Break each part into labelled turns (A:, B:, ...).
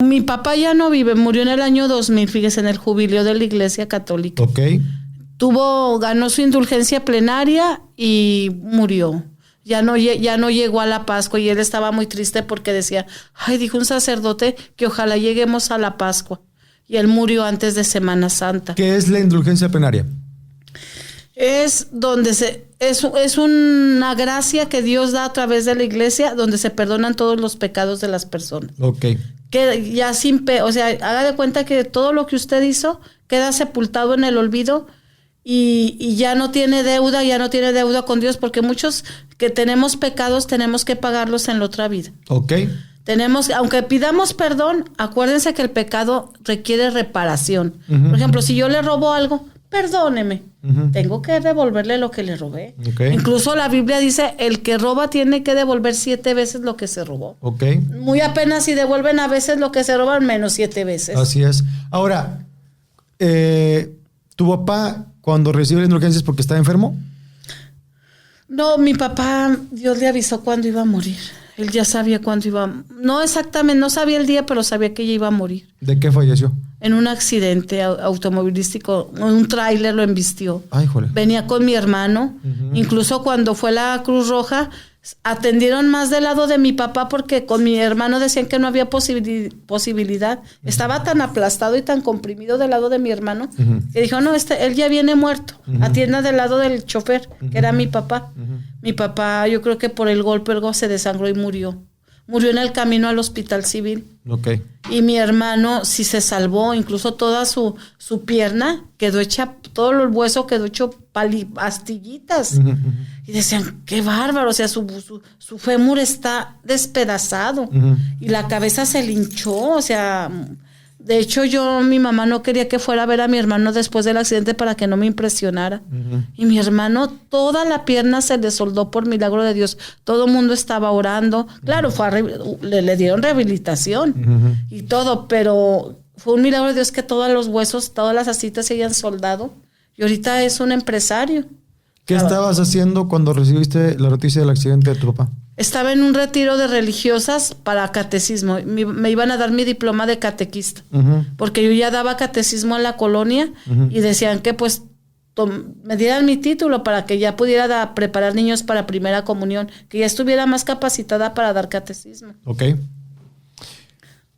A: Mi papá ya no vive, murió en el año 2000, fíjese, en el jubileo de la Iglesia Católica.
B: Ok.
A: Ganó su indulgencia plenaria y murió. Ya no llegó a la Pascua y él estaba muy triste porque decía, dijo un sacerdote que ojalá lleguemos a la Pascua. Y él murió antes de Semana Santa.
B: ¿Qué es la indulgencia plenaria?
A: Es donde es una gracia que Dios da a través de la iglesia donde se perdonan todos los pecados de las personas.
B: Ok.
A: Que ya haga de cuenta que todo lo que usted hizo queda sepultado en el olvido y ya no tiene deuda con Dios, porque muchos que tenemos pecados tenemos que pagarlos en la otra vida.
B: Ok.
A: Aunque pidamos perdón, acuérdense que el pecado requiere reparación. Por ejemplo, si yo le robo algo, perdóneme. Tengo que devolverle lo que le robé.
B: Okay.
A: Incluso la Biblia dice, el que roba tiene que devolver 7 veces lo que se robó.
B: Okay.
A: Muy apenas si devuelven a veces lo que se roban, menos 7 veces.
B: Así es. Ahora, ¿tu papá cuando recibe la indulgencia es porque está enfermo?
A: No, mi papá, Dios le avisó cuándo iba a morir. Él ya sabía cuándo iba. No exactamente, no sabía el día, pero sabía que ella iba a morir.
B: ¿De qué falleció?
A: En un accidente automovilístico, un tráiler lo embistió.
B: Ay, joder.
A: Venía con mi hermano. Incluso cuando fue la Cruz Roja, atendieron más del lado de mi papá porque con mi hermano decían que no había posibilidad. Estaba tan aplastado y tan comprimido del lado de mi hermano que dijo, no, él ya viene muerto. Atienda del lado del chofer, que era mi papá. Mi papá, yo creo que por el golpe algo se desangró y murió. Murió en el camino al hospital civil.
B: Okay.
A: Y mi hermano sí se salvó, incluso toda su pierna quedó hecha, todo el hueso quedó hecho pastillitas. Y decían, qué bárbaro, o sea, su fémur está despedazado. Y la cabeza se le hinchó, o sea, de hecho mi mamá no quería que fuera a ver a mi hermano después del accidente para que no me impresionara. Y mi hermano, toda la pierna se le soldó por milagro de Dios. Todo el mundo estaba orando. Claro, le dieron rehabilitación y todo, pero fue un milagro de Dios que todos los huesos, todas las ascitas se hayan soldado. Y ahorita es un empresario.
B: ¿Qué estabas haciendo cuando recibiste la noticia del accidente de tu papá?
A: Estaba en un retiro de religiosas para catecismo. Me iban a dar mi diploma de catequista. Porque yo ya daba catecismo en la colonia y decían que pues me dieran mi título para que ya pudiera preparar niños para primera comunión, que ya estuviera más capacitada para dar catecismo.
B: Ok.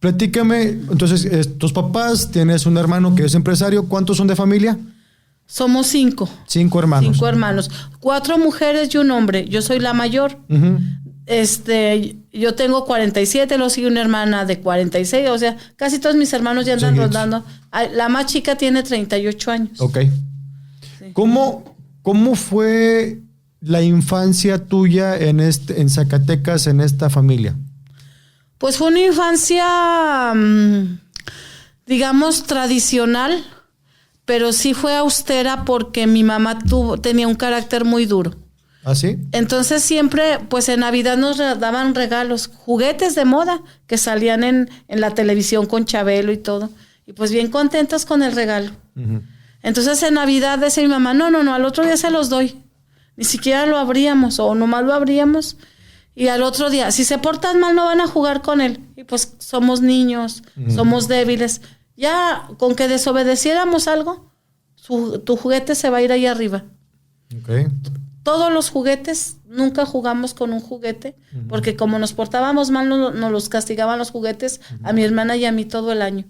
B: Platícame, entonces, tus papás, tienes un hermano que es empresario. ¿Cuántos son de familia?
A: Somos 5.
B: 5 hermanos.
A: 5 hermanos. 4 mujeres y un hombre. Yo soy la mayor. Yo tengo 47, luego sigue una hermana de 46, o sea, casi todos mis hermanos ya andan rondando. La más chica tiene 38 años.
B: Ok. Sí. ¿Cómo fue la infancia tuya en Zacatecas, en esta familia?
A: Pues fue una infancia, digamos, tradicional, pero sí fue austera porque mi mamá tenía un carácter muy duro.
B: ¿Ah, sí?
A: Entonces siempre, pues en Navidad nos daban regalos, juguetes de moda que salían en la televisión con Chabelo y todo. Y pues bien contentos con el regalo. Entonces en Navidad decía mi mamá, no, al otro día se los doy. Ni siquiera lo abríamos o nomás lo abríamos. Y al otro día, si se portan mal no van a jugar con él. Y pues somos niños, somos débiles. Ya con que desobedeciéramos algo, tu juguete se va a ir ahí arriba.
B: Okay.
A: Todos los juguetes, nunca jugamos con un juguete, porque como nos portábamos mal, nos los castigaban los juguetes a mi hermana y a mí todo el año.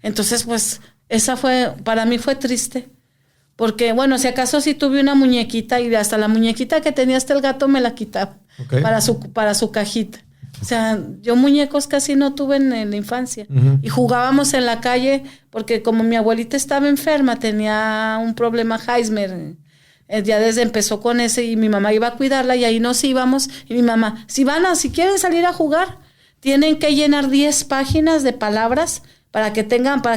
A: Entonces, pues, para mí fue triste. Porque, bueno, si acaso sí tuve una muñequita y hasta la muñequita que tenía hasta el gato me la quitaba para su cajita. O sea, yo muñecos casi no tuve en la infancia. Y jugábamos en la calle porque como mi abuelita estaba enferma, tenía un problema Alzheimer. Ya desde empezó con ese y mi mamá iba a cuidarla y ahí nos íbamos. Y mi mamá, si quieren salir a jugar, tienen que llenar 10 páginas de palabras para que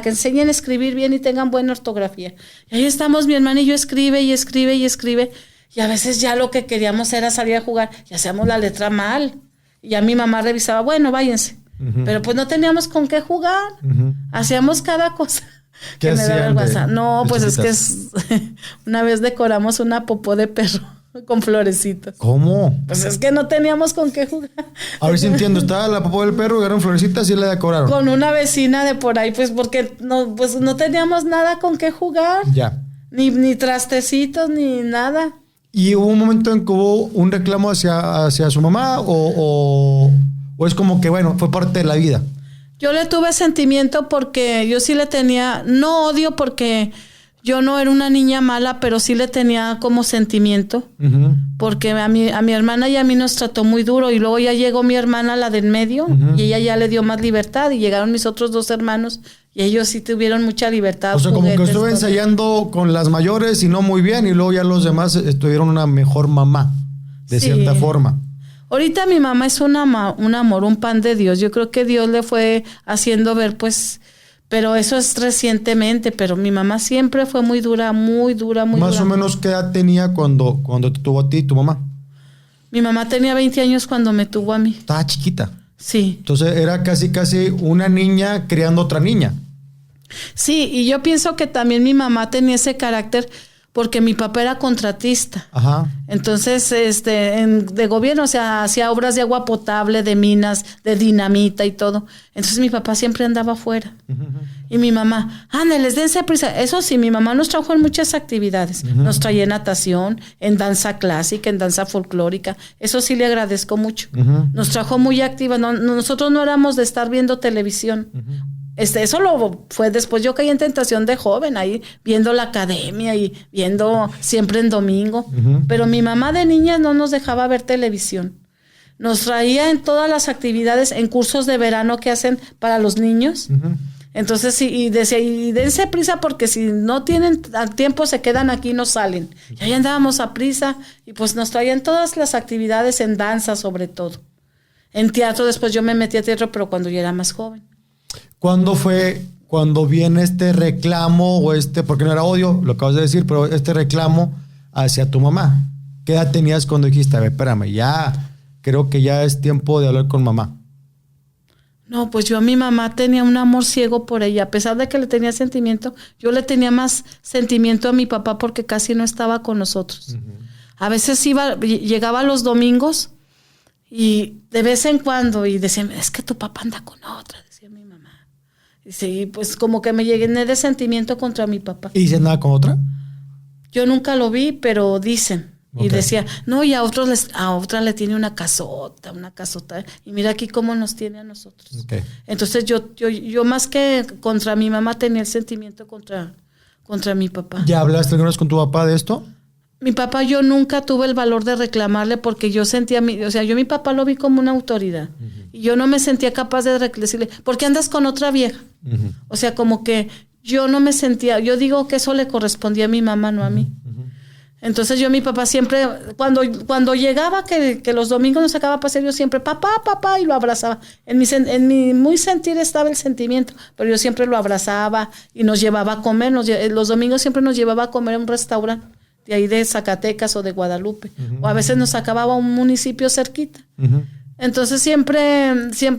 A: enseñen a escribir bien y tengan buena ortografía. Y ahí estamos mi hermana y yo, escribe. Y a veces ya lo que queríamos era salir a jugar y hacíamos la letra mal. Y ya mi mamá revisaba, bueno, váyanse. Pero pues no teníamos con qué jugar. Hacíamos cada cosa.
B: ¿Qué
A: que me da
B: hacían
A: vergüenza. No,
B: de
A: pues
B: chiquitas?
A: es que una vez decoramos una popó de perro. con florecitas.
B: ¿Cómo?
A: Pues es que no teníamos con qué jugar.
B: A ver si entiendo. Estaba la popó del perro, agarraron florecitas y la decoraron.
A: Con una vecina de por ahí, pues porque no teníamos nada con qué jugar.
B: Ya.
A: Ni trastecitos, ni nada.
B: ¿Y hubo un momento en que hubo un reclamo hacia su mamá o es como que, bueno, fue parte de la vida?
A: Yo le tuve sentimiento porque yo sí le tenía, no odio porque yo no era una niña mala, pero sí le tenía como sentimiento. Uh-huh. Porque a mi hermana y a mí nos trató muy duro y luego ya llegó mi hermana, la del medio, uh-huh. y ella ya le dio más libertad y llegaron mis otros 2 hermanos y ellos sí tuvieron mucha libertad.
B: O sea, como que estuve ensayando con las mayores y no muy bien y luego ya los demás tuvieron una mejor mamá, de cierta forma.
A: Ahorita mi mamá es un amor, un pan de Dios. Yo creo que Dios le fue haciendo ver, pues, pero eso es recientemente, pero mi mamá siempre fue muy dura, muy dura, muy dura.
B: ¿Más o menos qué edad tenía cuando te tuvo a ti, tu mamá?
A: Mi mamá tenía 20 años cuando me tuvo a mí.
B: Estaba chiquita.
A: Sí.
B: Entonces era casi una niña criando otra niña.
A: Sí, y yo pienso que también mi mamá tenía ese carácter porque mi papá era contratista. Ajá. Entonces, de gobierno, o sea, hacía obras de agua potable, de minas, de dinamita y todo. Entonces mi papá siempre andaba afuera. Uh-huh. Y mi mamá, les dense prisa. Eso sí, mi mamá nos trajo en muchas actividades. Uh-huh. Nos traía en natación, en danza clásica, en danza folclórica. Eso sí le agradezco mucho. Uh-huh. Nos trajo muy activa. Nosotros no éramos de estar viendo televisión. Uh-huh. Eso lo fue después. Yo caí en tentación de joven, ahí viendo la academia y viendo siempre en domingo. Uh-huh. Pero mi mamá de niña no nos dejaba ver televisión. Nos traía en todas las actividades, en cursos de verano que hacen para los niños. Uh-huh. Entonces, sí, y decía, y dense prisa porque si no tienen tiempo se quedan aquí y no salen. Y ahí andábamos a prisa y pues nos traían todas las actividades en danza sobre todo. En teatro, después yo me metí a teatro, pero cuando yo era más joven.
B: ¿Cuándo fue cuando viene este reclamo o porque no era odio, lo acabas de decir, pero este reclamo hacia tu mamá? ¿Qué edad tenías cuando dijiste, a ver, espérame, creo que ya es tiempo de hablar con mamá?
A: No, pues yo a mi mamá tenía un amor ciego por ella. A pesar de que le tenía sentimiento, yo le tenía más sentimiento a mi papá porque casi no estaba con nosotros. Uh-huh. A veces llegaba los domingos y de vez en cuando y decía, es que tu papá anda con otra, decía mi mamá. Y sí, pues como que me llené de sentimiento contra mi papá.
B: ¿Y dice nada con otra?
A: Yo nunca lo vi, pero dicen. Okay. Y decía, no, y a otra le tiene una casota. Y mira aquí cómo nos tiene a nosotros. Okay. Entonces yo más que contra mi mamá tenía el sentimiento contra mi papá.
B: ¿Ya hablaste alguna vez con tu papá de esto?
A: Mi papá, yo nunca tuve el valor de reclamarle porque yo sentía, yo mi papá lo vi como una autoridad. Uh-huh. Y yo no me sentía capaz de decirle, ¿por qué andas con otra vieja? Uh-huh. O sea, como que yo no me sentía, yo digo que eso le correspondía a mi mamá, no a mí. Uh-huh. Entonces mi papá siempre, cuando llegaba que los domingos nos sacaba a pasear, yo siempre, papá, y lo abrazaba. En mi muy sentir estaba el sentimiento, pero yo siempre lo abrazaba y nos llevaba a comer, los domingos siempre nos llevaba a comer a un restaurante. De ahí de Zacatecas o de Guadalupe. Uh-huh. O a veces nos sacaba a un municipio cerquita. Uh-huh. Entonces siempre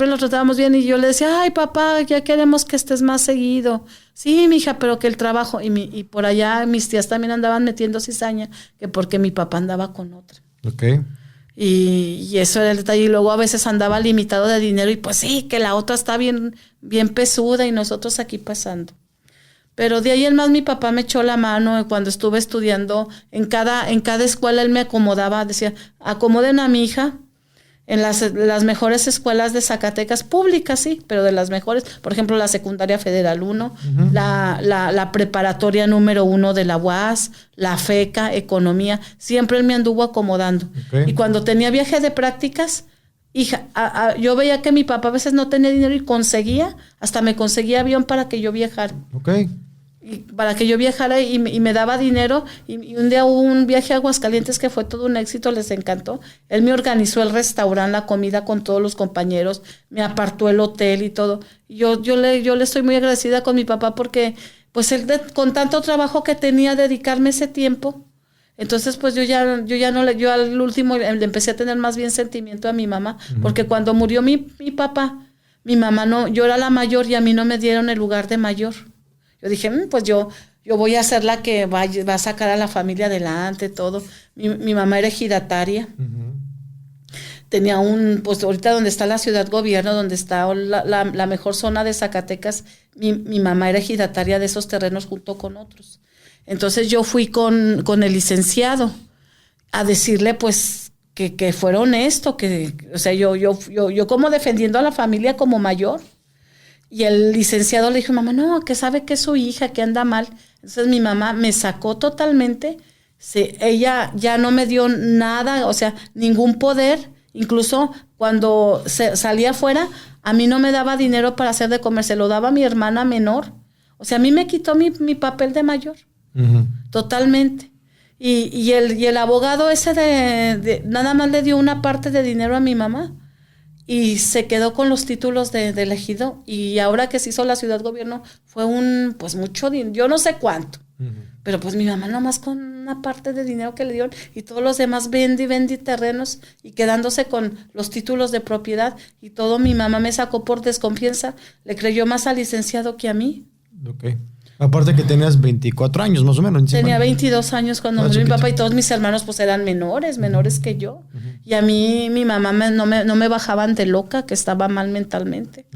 A: lo tratábamos bien y yo le decía, ay papá, ya queremos que estés más seguido. Sí, mija, pero que el trabajo. Y por allá mis tías también andaban metiendo cizaña, que porque mi papá andaba con otra.
B: Okay.
A: Y eso era el detalle. Y luego a veces andaba limitado de dinero y pues sí, que la otra está bien pesuda y nosotros aquí pasando. Pero de ahí en más mi papá me echó la mano cuando estuve estudiando. En cada escuela él me acomodaba, decía, acomoden a mi hija en las mejores escuelas de Zacatecas, públicas, sí, pero de las mejores. Por ejemplo, la Secundaria Federal 1, uh-huh. la preparatoria número 1 de la UAS, la FECA, Economía. Siempre él me anduvo acomodando. Okay. Y cuando tenía viaje de prácticas, hija, yo veía que mi papá a veces no tenía dinero y hasta me conseguía avión para que yo viajara.
B: Okay.
A: Y para que yo viajara y me daba dinero. Y un día hubo un viaje a Aguascalientes que fue todo un éxito, les encantó. Él me organizó el restaurante, la comida con todos los compañeros, me apartó el hotel y todo. Y yo le estoy muy agradecida con mi papá porque pues él con tanto trabajo que tenía, dedicarme ese tiempo. Entonces pues yo al último le empecé a tener más bien sentimiento a mi mamá, uh-huh. porque cuando murió mi papá, mi mamá no, yo era la mayor y a mí no me dieron el lugar de mayor. Yo dije, pues yo yo voy a ser la que va a sacar a la familia adelante, todo. Mi mamá era ejidataria. Tenía pues ahorita donde está la ciudad gobierno, donde está la mejor zona de Zacatecas, mi mamá era ejidataria de esos terrenos junto con otros. Entonces yo fui con el licenciado a decirle pues que fuera honesto, o sea, yo como defendiendo a la familia como mayor. Y el licenciado le dijo, mamá, no, que sabe que es su hija, que anda mal. Entonces mi mamá me sacó totalmente, ella ya no me dio nada, o sea, ningún poder. Incluso cuando salía afuera, a mí no me daba dinero para hacer de comer, se lo daba a mi hermana menor. O sea, a mí me quitó mi papel de mayor, totalmente. Y el abogado ese nada más le dio una parte de dinero a mi mamá y se quedó con los títulos de ejido. Y ahora que se hizo la ciudad gobierno fue pues mucho dinero, yo no sé cuánto. Pero pues mi mamá nomás con una parte de dinero que le dieron y todos los demás vendí terrenos y quedándose con los títulos de propiedad y todo. Mi mamá me sacó por desconfianza, le creyó más al licenciado que a mí.
B: Ok. Aparte que tenías 24 años más o menos.
A: Tenía 22 años cuando murió mi papá y todos mis hermanos pues eran menores que yo. Y a mí mi mamá no me bajaban de loca, que estaba mal mentalmente.